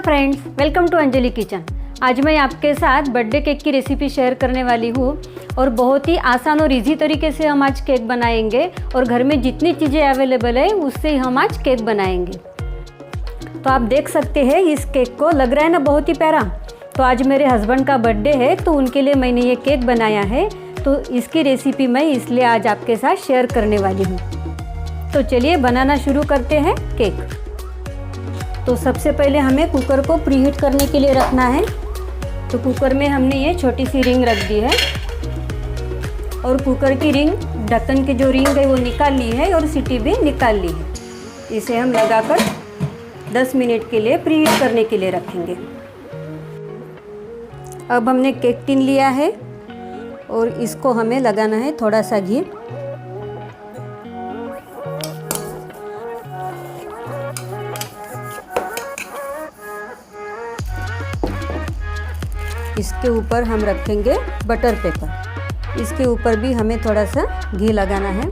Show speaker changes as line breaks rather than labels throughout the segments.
Friends, welcome to Anjali kitchen. आज मैं आपके साथ बर्थडे केक की रेसिपी शेयर करने वाली हूँ और बहुत ही आसान और इजी तरीके से हम आज केक बनाएंगे और घर में जितनी चीज़ें अवेलेबल है उससे ही हम आज केक बनाएंगे। तो आप देख सकते हैं इस केक को, लग रहा है ना बहुत ही प्यारा। तो आज मेरे हस्बैंड का बर्थडे है तो उनके लिए मैंने ये केक बनाया है, तो इसकी रेसिपी मैं इसलिए आज आपके साथ शेयर करने वाली हूँ। तो चलिए बनाना शुरू करते हैं केक। तो सबसे पहले हमें कुकर को प्रीहीट करने के लिए रखना है। तो कुकर में हमने ये छोटी सी रिंग रख दी है और कुकर की रिंग, ढक्कन की जो रिंग है वो निकाल ली है और सीटी भी निकाल ली है। इसे हम लगाकर 10 मिनट के लिए प्रीहीट करने के लिए रखेंगे। अब हमने केक टिन लिया है और इसको हमें लगाना है थोड़ा सा घी। इसके ऊपर हम रखेंगे बटर पेपर। इसके ऊपर भी हमें थोड़ा सा घी लगाना है।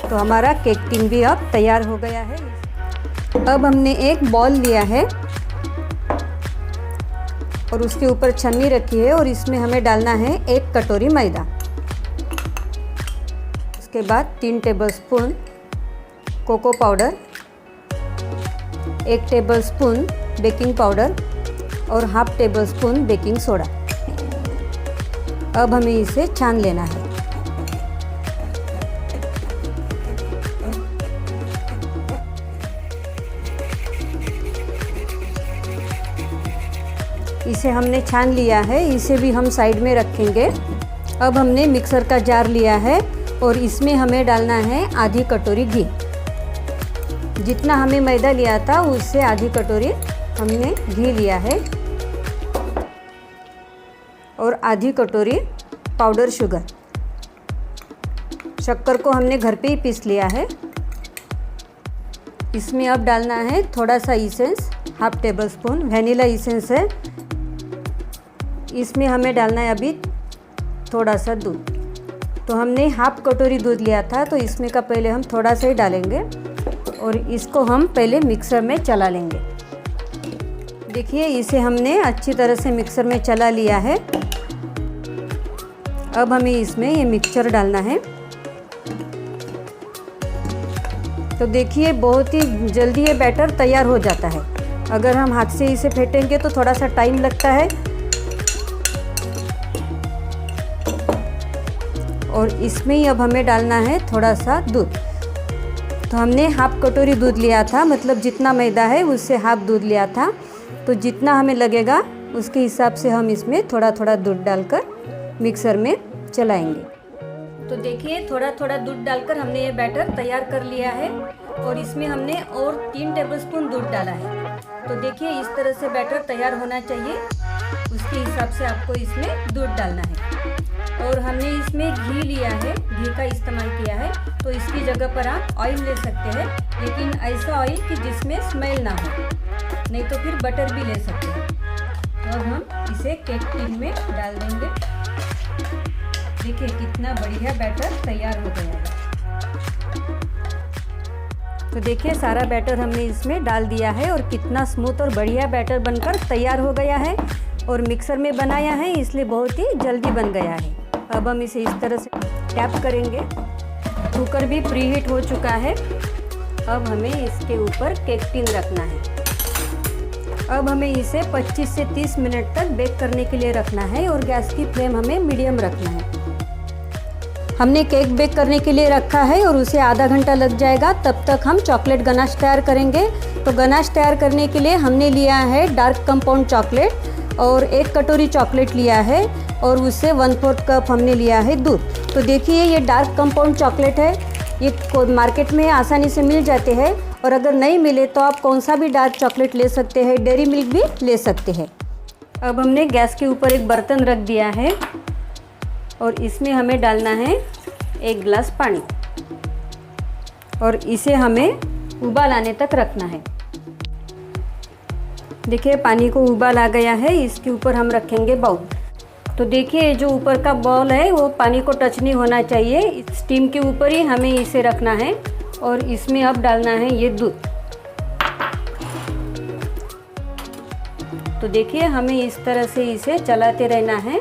तो हमारा केक टिन भी अब तैयार हो गया है। अब हमने एक बॉल लिया है और उसके ऊपर छन्नी रखी है और इसमें हमें डालना है 1 कटोरी मैदा। उसके बाद 3 tablespoon cocoa powder, 1 tablespoon baking powder और हाफ टेबलस्पून बेकिंग सोडा। अब हमें इसे छान लेना है। इसे हमने छान लिया है, इसे भी हम साइड में रखेंगे। अब हमने मिक्सर का जार लिया है और इसमें हमें डालना है आधी कटोरी घी। जितना हमें मैदा लिया था उससे आधी कटोरी हमने घी लिया है और आधी कटोरी पाउडर शुगर। शक्कर को हमने घर पे ही पीस लिया है। इसमें अब डालना है थोड़ा सा essence, half table spoon vanilla essence है। इसमें हमें डालना है अभी थोड़ा सा दूध। तो हमने हाफ कटोरी दूध लिया था तो इसमें का पहले हम थोड़ा सा ही डालेंगे और इसको हम पहले मिक्सर में चला लेंगे। देखिए इसे हमने अच्छी तरह से मिक्सर में चला लिया है। अब हमें इसमें ये मिक्सचर डालना है। तो देखिए बहुत ही जल्दी ये बैटर तैयार हो जाता है। अगर हम हाथ से इसे फेंटेंगे तो थोड़ा सा टाइम लगता है। और इसमें ही अब हमें डालना है थोड़ा सा दूध। तो हमने हाफ कटोरी दूध लिया था, मतलब जितना मैदा है उससे हाफ दूध लिया था। तो जितना हमें लगेगा उसके हिसाब से हम इसमें थोड़ा थोड़ा दूध डालकर मिक्सर में चलाएंगे। तो देखिए थोड़ा थोड़ा दूध डालकर हमने ये बैटर तैयार कर लिया है और इसमें हमने और 3 टेबलस्पून दूध डाला है। तो देखिए इस तरह से बैटर तैयार होना चाहिए, उसके हिसाब से आपको इसमें दूध डालना है। और हमने इसमें घी लिया है, घी का इस्तेमाल किया है। तो इसकी जगह पर आप ऑयल ले सकते हैं, लेकिन ऐसा ऑयल कि जिसमें स्मेल ना हो, नहीं तो फिर बटर भी ले सकते हैं। तो अब हम इसे केक टिन में डाल देंगे। देखिए कितना बढ़िया बैटर तैयार हो गया है। तो देखिए सारा बैटर हमने इसमें डाल दिया है और कितना स्मूथ और बढ़िया बैटर बनकर तैयार हो गया है। और मिक्सर में बनाया है इसलिए बहुत ही जल्दी बन गया है। अब हम इसे इस तरह से टैप करेंगे। कुकर भी प्रीहीट हो चुका है। अब हमें इसके ऊपर केक टिन रखना है। अब हमें इसे 25 से 30 मिनट तक बेक करने के लिए रखना है और गैस की फ्लेम हमें मीडियम रखना है। हमने केक बेक करने के लिए रखा है और उसे आधा घंटा लग जाएगा। तब तक हम चॉकलेट गनाश तैयार करेंगे। तो गनाश तैयार करने के लिए हमने लिया है डार्क कंपाउंड चॉकलेट और 1 कटोरी चॉकलेट लिया है और उससे 1/4 कप हमने लिया है दूध। तो देखिए ये डार्क कंपाउंड चॉकलेट है, ये मार्केट में आसानी से मिल जाते हैं। और अगर नहीं मिले तो आप कौन सा भी डार्क चॉकलेट ले सकते हैं, डेयरी मिल्क भी ले सकते हैं। अब हमने गैस के ऊपर एक बर्तन रख दिया है और इसमें हमें डालना है 1 गिलास पानी और इसे हमें उबाल आने तक रखना है। देखिए पानी को उबाल आ गया है। इसके ऊपर हम रखेंगे बाउल। तो देखिए जो ऊपर का बॉल है वो पानी को टच नहीं होना चाहिए, स्टीम के ऊपर ही हमें इसे रखना है और इसमें अब डालना है ये दूध। तो देखिए हमें इस तरह से इसे चलाते रहना है।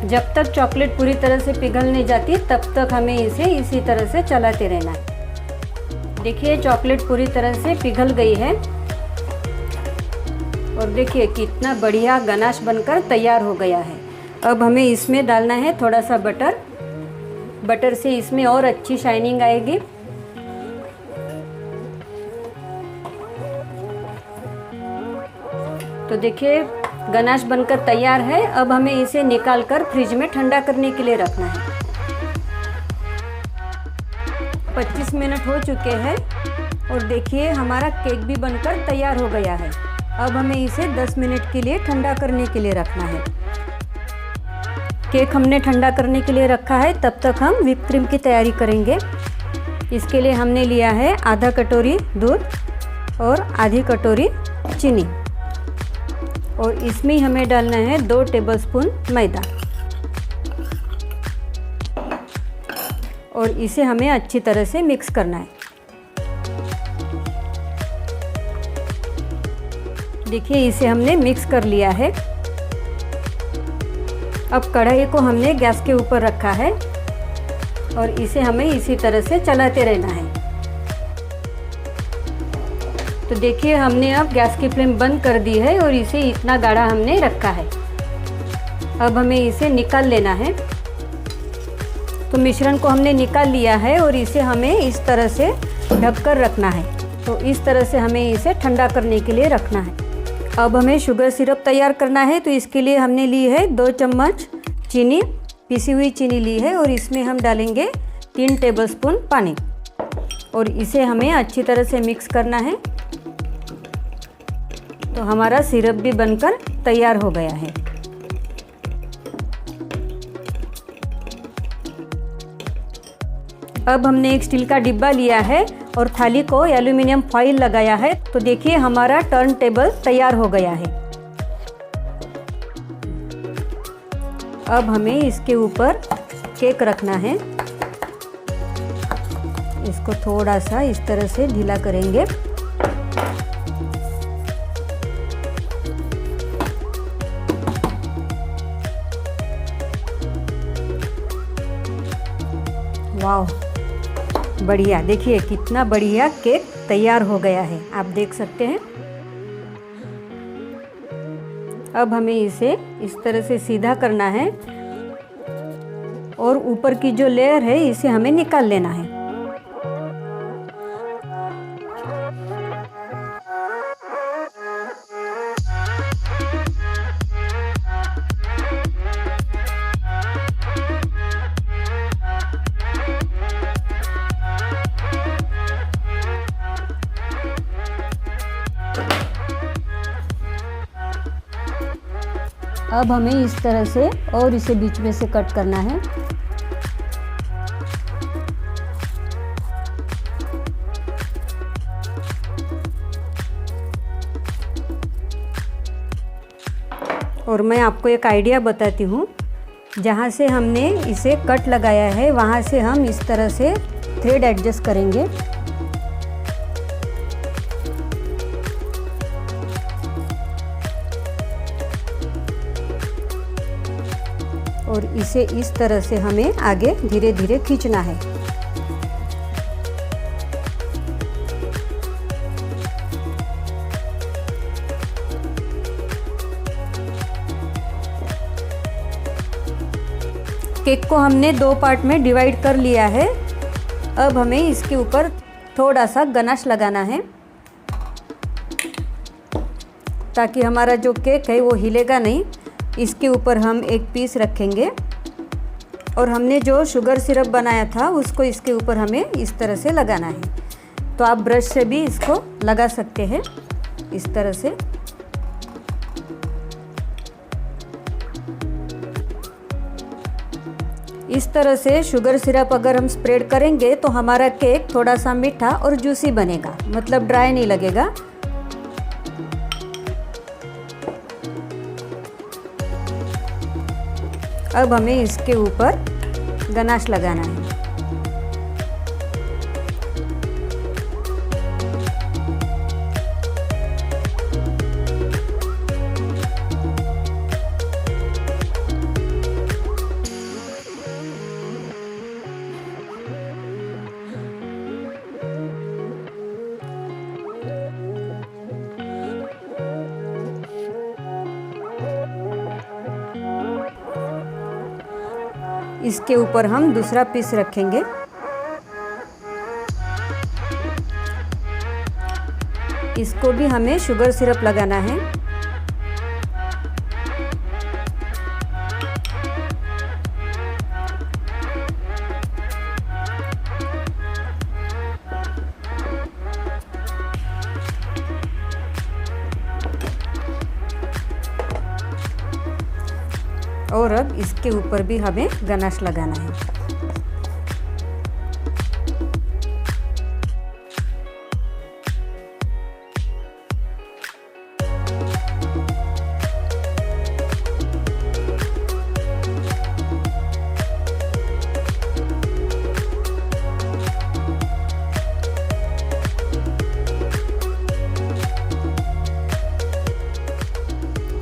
जब तक चॉकलेट पूरी तरह से पिघल नहीं जाती तब तक हमें इसे इसी तरह से चलाते रहना है। देखिए चॉकलेट पूरी तरह से पिघल गई है और देखिए कितना बढ़िया गनाश बनकर तैयार हो गया है। अब हमें इसमें डालना है थोड़ा सा बटर। बटर से इसमें और अच्छी शाइनिंग आएगी। तो देखिए गनाश बनकर तैयार है। अब हमें इसे निकालकर फ्रिज में ठंडा करने के लिए रखना है। 25 मिनट हो चुके हैं और देखिए हमारा केक भी बनकर तैयार हो गया है। अब हमें इसे 10 मिनट के लिए ठंडा करने के लिए रखना है। केक हमने ठंडा करने के लिए रखा है, तब तक हम व्हिप क्रीम की तैयारी करेंगे। इसके लिए हमने लिया है आधा कटोरी दूध और आधी कटोरी चीनी और इसमें हमें डालना है 2 टेबलस्पून मैदा और इसे हमें अच्छी तरह से मिक्स करना है। देखिए इसे हमने मिक्स कर लिया है। अब कढ़ाई को हमने गैस के ऊपर रखा है और इसे हमें इसी तरह से चलाते रहना है। तो देखिए हमने अब गैस की फ्लेम बंद कर दी है और इसे इतना गाढ़ा हमने रखा है। अब हमें इसे निकाल लेना है। तो मिश्रण को हमने निकाल लिया है और इसे हमें इस तरह से ढककर रखना है। तो इस तरह से हमें इसे ठंडा करने के लिए रखना है। अब हमें शुगर सिरप तैयार करना है। तो इसके लिए हमने ली है 2 चम्मच चीनी, पिसी हुई चीनी ली है और इसमें हम डालेंगे 3 टेबलस्पून पानी और इसे हमें अच्छी तरह से मिक्स करना है। तो हमारा सिरप भी बनकर तैयार हो गया है। अब हमने एक स्टील का डिब्बा लिया है और थाली को एल्युमिनियम फॉइल लगाया है। तो देखिए हमारा टर्न टेबल तैयार हो गया है। अब हमें इसके ऊपर केक रखना है। इसको थोड़ा सा इस तरह से ढीला करेंगे। वाह बढ़िया, देखिए कितना बढ़िया केक तैयार हो गया है, आप देख सकते हैं। अब हमें इसे इस तरह से सीधा करना है और ऊपर की जो लेयर है इसे हमें निकाल लेना है। अब हमें इस तरह से और इसे बीच में से कट करना है। और मैं आपको एक आइडिया बताती हूँ। जहाँ से हमने इसे कट लगाया है वहाँ से हम इस तरह से थ्रेड एडजस्ट करेंगे। और इसे इस तरह से हमें आगे धीरे धीरे खींचना है। केक को हमने 2 पार्ट में डिवाइड कर लिया है। अब हमें इसके ऊपर थोड़ा सा गनाश लगाना है ताकि हमारा जो केक है वो हिलेगा नहीं। इसके ऊपर हम एक पीस रखेंगे और हमने जो शुगर सिरप बनाया था उसको इसके ऊपर हमें इस तरह से लगाना है। तो आप ब्रश से भी इसको लगा सकते हैं इस तरह से। इस तरह से शुगर सिरप अगर हम स्प्रेड करेंगे तो हमारा केक थोड़ा सा मीठा और जूसी बनेगा, मतलब ड्राई नहीं लगेगा। अब हमें इसके ऊपर गनाश लगाना है। इसके ऊपर हम दूसरा पीस रखेंगे। इसको भी हमें शुगर सिरप लगाना है। और अब इसके ऊपर भी हमें गनाश लगाना है।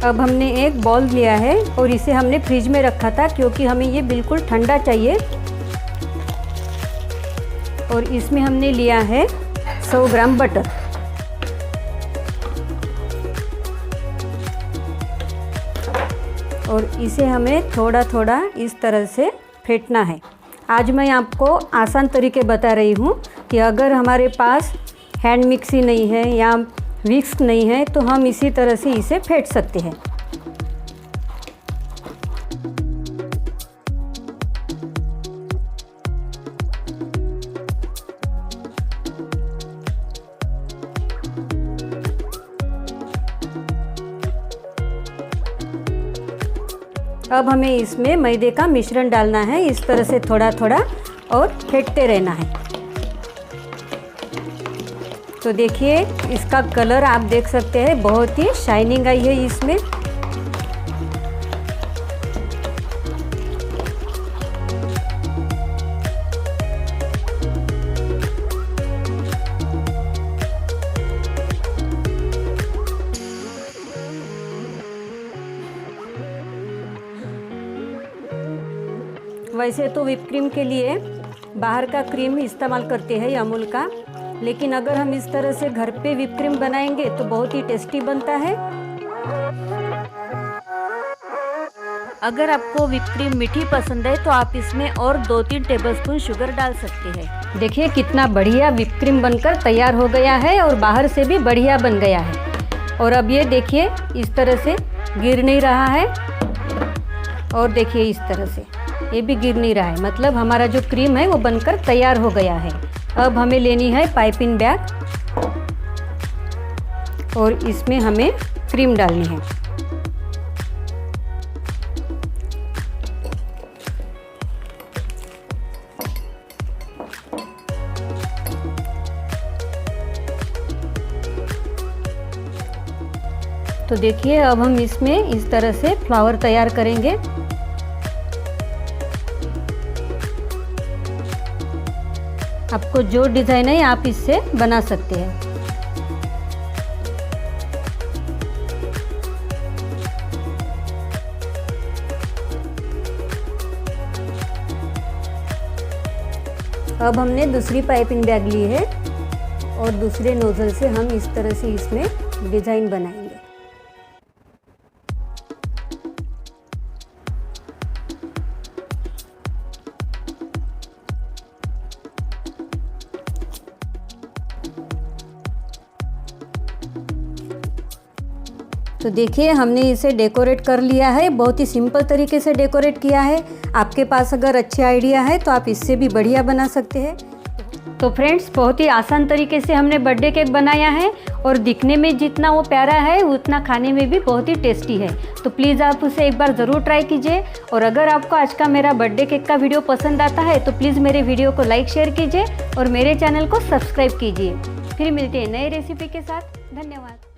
अब हमने एक बॉल लिया है और इसे हमने फ्रिज में रखा था क्योंकि हमें ये बिल्कुल ठंडा चाहिए। और इसमें हमने लिया है 100 ग्राम बटर। और इसे हमें थोड़ा थोड़ा इस तरह से फेंटना है। आज मैं आपको आसान तरीके बता रही हूँ कि अगर हमारे पास हैंड मिक्सी नहीं है या विक्स नहीं है तो हम इसी तरह से इसे फेंट सकते हैं। अब हमें इसमें मैदे का मिश्रण डालना है, इस तरह से थोड़ा थोड़ा, और फेंटते रहना है। तो देखिए इसका कलर आप देख सकते हैं, बहुत ही शाइनिंग आई है इसमें। वैसे तो व्हिप क्रीम के लिए बाहर का क्रीम इस्तेमाल करते हैं अमूल का, लेकिन अगर हम इस तरह से घर पे व्हिप क्रीम बनाएंगे तो बहुत ही टेस्टी बनता है। अगर आपको व्हिप क्रीम मीठी पसंद है तो आप इसमें और 2-3 टेबलस्पून शुगर डाल सकते हैं। देखिए कितना बढ़िया व्हिप क्रीम बनकर तैयार हो गया है और बाहर से भी बढ़िया बन गया है। और अब ये देखिए इस तरह से गिर नहीं रहा है, और देखिए इस तरह से ये भी गिर नहीं रहा है, मतलब हमारा जो क्रीम है वो बनकर तैयार हो गया है। अब हमें लेनी है पाइपिंग बैग और इसमें हमें क्रीम डालनी है। तो देखिए अब हम इसमें इस तरह से फ्लावर तैयार करेंगे। आपको जो डिज़ाइन है आप इससे बना सकते हैं। अब हमने दूसरी पाइपिंग बैग ली है और दूसरे नोजल से हम इस तरह से इसमें डिज़ाइन बनाएंगे। तो देखिए हमने इसे डेकोरेट कर लिया है, बहुत ही सिंपल तरीके से डेकोरेट किया है। आपके पास अगर अच्छे आइडिया है तो आप इससे भी बढ़िया बना सकते हैं। तो फ्रेंड्स बहुत ही आसान तरीके से हमने बर्थडे केक बनाया है और दिखने में जितना वो प्यारा है उतना खाने में भी बहुत ही टेस्टी है। तो प्लीज़ आप उसे एक बार ज़रूर ट्राई कीजिए। और अगर आपको आज का मेरा बर्थडे केक का वीडियो पसंद आता है तो प्लीज़ मेरे वीडियो को लाइक शेयर कीजिए और मेरे चैनल को सब्सक्राइब कीजिए। फिर मिलते हैं नए रेसिपी के साथ। धन्यवाद।